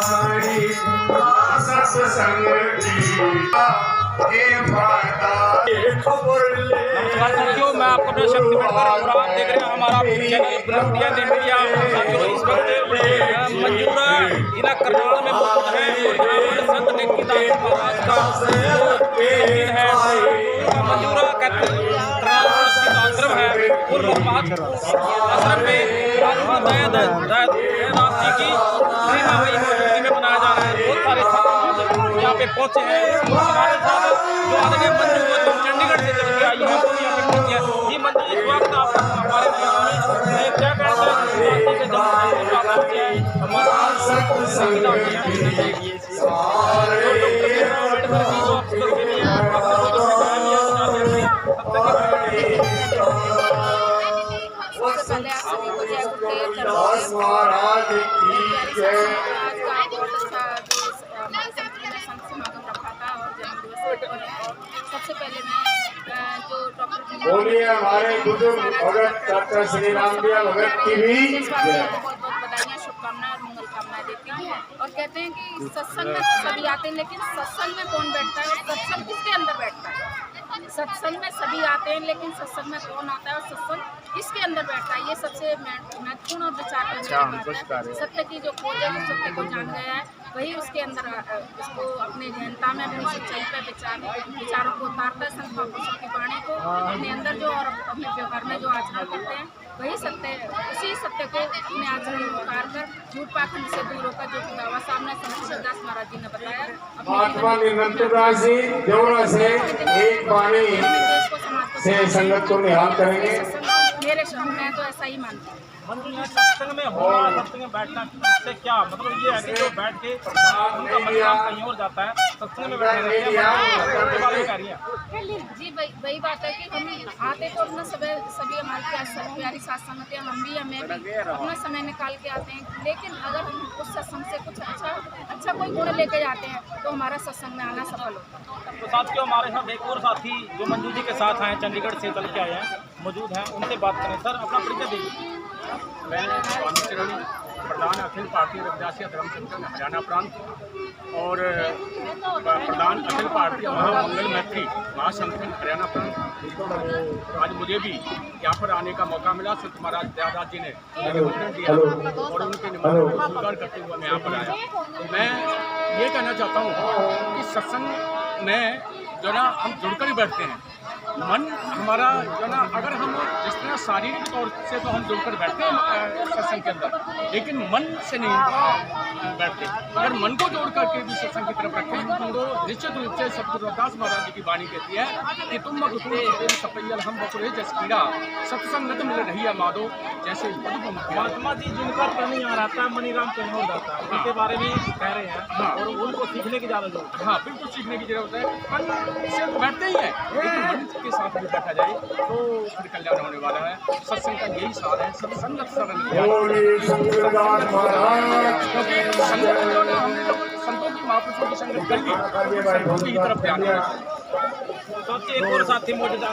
नमस्कार साथियों, मैं आपको अपना शक्ति बढ़कर और आप देख रहे हैं हमारा चैनल इंडिया मीडिया। साथियों, इस वक्त मंजूरा जिला करनाल में मौजूद है और यहाँ पर संत टेकीदास महाराज का मंदिर है। मंजूरा करनाल स्थित आश्रम है। पूर्व आश्रम में महात्मा दयादास जी की श्रीमावई मौजूदगी में बनाया जा रहा है। बहुत सारे छात्र यहाँ पे पहुंचे हैं। हमारे साथ जो आदरणीय मंजू जो चंडीगढ़ से चल के आई है वो यहाँ पे पहुंची है। जी मंजू जी, स्वागत है आपका हमारे क्या कहते हैं सबसे पहले मैं जो डॉक्टर बोलिए हमारे बुजुर्ग भगत डॉक्टर श्री रामदेव भगत की भी बहुत बधाइयाँ, शुभकामनाएं और मंगल कामनाएं देती हूँ। और कहते हैं कि सत्संग में सभी आते हैं, लेकिन सत्संग में कौन बैठता है और सत्संग किसके अंदर बैठता है। सत्संग में सभी आते हैं, लेकिन सत्संग में कौन आता है और सत्संग किसके अंदर बैठता है, ये सबसे महत्वपूर्ण और विचार करने की बात है। सत्य की जो खोज है, सत्य को जान गया है, वही उसके अंदर उसको अपने गहनता में अपनी सच्चाई पर विचारों को उतारता है। संत महापुरुषों की वाणी को अपने अंदर जो और अपने व्यवहार में जो आचरण करते हैं, वही सत्य, उसी सत्य को अपने आचरण में उतार कर झूठ पाखंड से दूर होकर, जो कि बाबा साहब ने संत शिवदास महाराज जी ने बताया, महात्मा निरंतरदास जी देवरा से एक वाणी से संगत को निहाल करेंगे। मेरे शब्द में तो ऐसा ही मानती हूँ। मंजू यहाँ सत्संग में होना, सत्संग में बैठना, इससे क्या मतलब ये है कि जो बैठ के उनका मन कहीं और जाता है, सत्संग में बैठने के बारे में कह रही है जी। वही बात है कि हम आते तो अपना सभी हमारी प्यारी साथ संगत है, हम भी हमें भी अपना समय निकाल के आते हैं, लेकिन अगर हम उस सत्संग से कुछ अच्छा कोई गुण लेके जाते हैं तो हमारा सत्संग में आना सफल होता है। तो साथियों, हमारे साथ एक और साथी जो मंजू जी के साथ आए, चंडीगढ़ से चल के आए हैं, मौजूद हैं, उनसे बात करें। सर, अपना परिचय दीजिए। मैं स्वामी चरण प्रधान अखिल भारतीय रविदासिया धर्म संगठन हरियाणा प्रांत और प्रधान अखिल भारतीय महामंगल मैत्री महासंगठन हरियाणा प्रांत। आज मुझे भी यहाँ पर आने का मौका मिला। संत महाराज दयादास जी ने निमंत्रण दिया और उनके निमंत्रण को स्वीकार करते हुए मैं यहाँ पर आया। मैं ये कहना चाहता हूँ कि सत्संग में जो ना हम जुड़कर ही बैठते हैं। मन हमारा जो ना, अगर हम जिस तरह शारीरिक तौर से तो हम जुड़कर बैठते हैं सत्संग के अंदर, लेकिन मन से नहीं बैठते। अगर मन को जोड़ करके भी सत्संग की तरफ रखें तो निश्चित रूप से सतगुरु रविदास महाराज जी की वाणी कहती है कि तुम सपैयल हम बकुरे जस कीड़ा सत्संगत मिल रही है माधो जैसे। महात्मा जी जिनका कहीं आ रहा है, मनीराम कहीं हो जाता है, उनके बारे में कह रहे हैं। हाँ, और उनको सीखने की ज़्यादा जरूरत है। हाँ, बिल्कुल सीखने की जरूरत है। मन से बैठते ही है, लेकिन मन के साथ भी बैठा जाए तो फिर कल्याण होने वाला है। सत्संग का यही सार है, सत्संगत सरल। क्योंकि संगत जो है, हमने लोग संतों की महापुरुषों की संगत करके संतों की तरफ ध्यान देना। सबसे एक और साथी मौजूद है।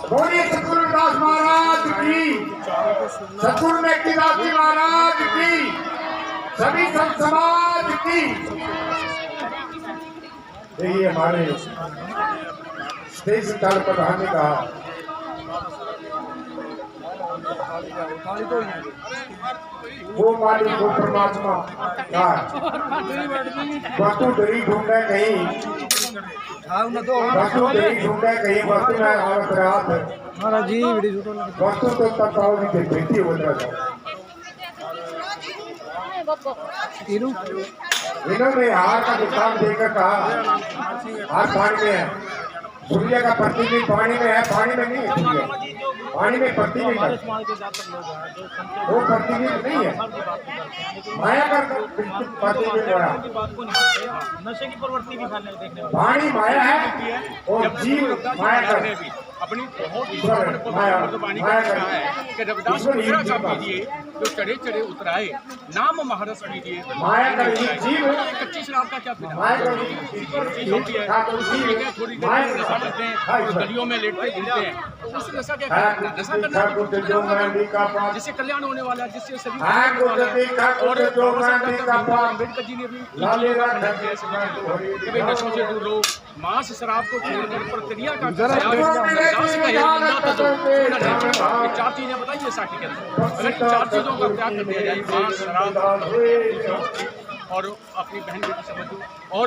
बोलिए सतगुरु दास महाराज की, सतगुरु टेकीदास जी महाराज की, सभी संत समाज की। देखिए हमारे देश काल प्रधान ने कहा वो मालिक वो परमात्मा का वस्तु डरी ढूंढे कहीं, वस्तु डरी ढूंढे कहीं, वस्तु में आवत रात वस्तु तो तब आओ भी बेटी हो जाता। इन्होंने हार का दुकान देकर कहा हाथ पानी में है, सूर्य का प्रतिबिंब पानी में है, पानी में नहीं है सूर्य, पानी में प्रतिबिंब है, वो प्रतिबिंब नहीं है, माया का प्रतिबिंब है। नशे की प्रवृत्ति भी देखने में पानी माया है और जीव माया का अपनी बहुत ही वाणी का है कि रविदास कीजिए, जो चढ़े चढ़े उतराए, नाम महारस कीजिए। माया का जीव कच्ची शराब का क्या पीना, माया का होती है थोड़ी देर नशा करते हैं और गलियों में लेटते घूमते हैं, तो उससे नशा क्या करना, नशा करना जिससे कल्याण होने वाला है, जिससे शरीर और अम्बेडकर जी ने भी कभी नशों से दूर रहो, मांस शराब को छोड़कर प्रक्रिया का चार चीजें बताइए साथी के अंदर। अगर इन चार चीजों का त्याग कर दिया जाए, मांस शराब और अपनी बहन बेटी समझो और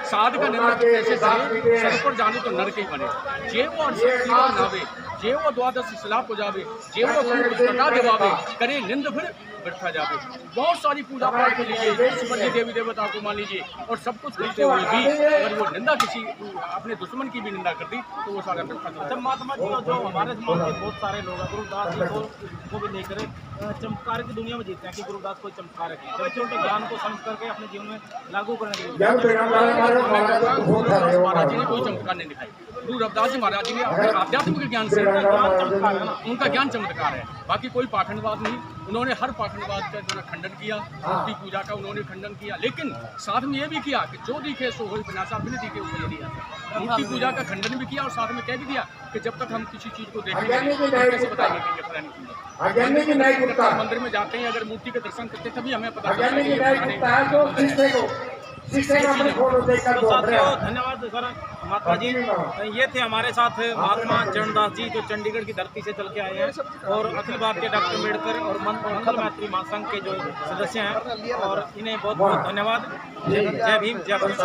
साध का निर्णय कैसे करे, सर पर जाने तो नर के ही बने, जे वो नावे, जे वो द्वादश सलाह को जावे, जे वो पुस्तका जवाबे, करे निंद फिर बैठा जावे। बहुत सारी पूजा पाठ को लीजिए, दुश्मन के देवी देवता को मान लीजिए, और सब कुछ करते हुए भी अगर वो निंदा किसी अपने दुश्मन की भी निंदा कर दी तो वो सारा बैठा जाता है। महात्मा जी जो हमारे समाज के बहुत सारे लोग हैं, गुरुदास जी को भी लेकर चमत्कार की दुनिया में जीते हैं कि गुरुदास कोई चमत्कार है, जबकि उनके ज्ञान को समझ करके अपने जीवन में लागू करने के लिए महाराज जी ने कोई चमत्कार नहीं दिखाई। गुरु रविदास जी महाराज जी ने अपने आध्यात्मिक ज्ञान से उनका ज्ञान चमत्कार है, बाकी कोई पाखंडवाद नहीं। उन्होंने हर पाखंडवाद का जो खंडन किया, मूर्ति पूजा का उन्होंने खंडन किया, लेकिन साथ में ये भी किया कि जो दिखे सो हो विनाशा बिन दिखे ऊपर दिया। मूर्ति पूजा का खंडन भी किया और साथ में कह भी दिया कि जब तक हम किसी चीज को देखेंगे कैसे बताएंगे कि ये पुरानी चीज है। मंदिर में जाते हैं, अगर मूर्ति के दर्शन करते तभी हमें पता चलता है। धन्यवाद सर महात्मा जी। ये थे हमारे साथ महात्मा चरणदास जी जो चंडीगढ़ की धरती से चल के आए हैं और अखिल भारतीय डॉक्टर अम्बेडकर और मंगल मैत्री महासंघ के जो सदस्य हैं, और इन्हें बहुत बहुत धन्यवाद। जय भीम, जय भारत।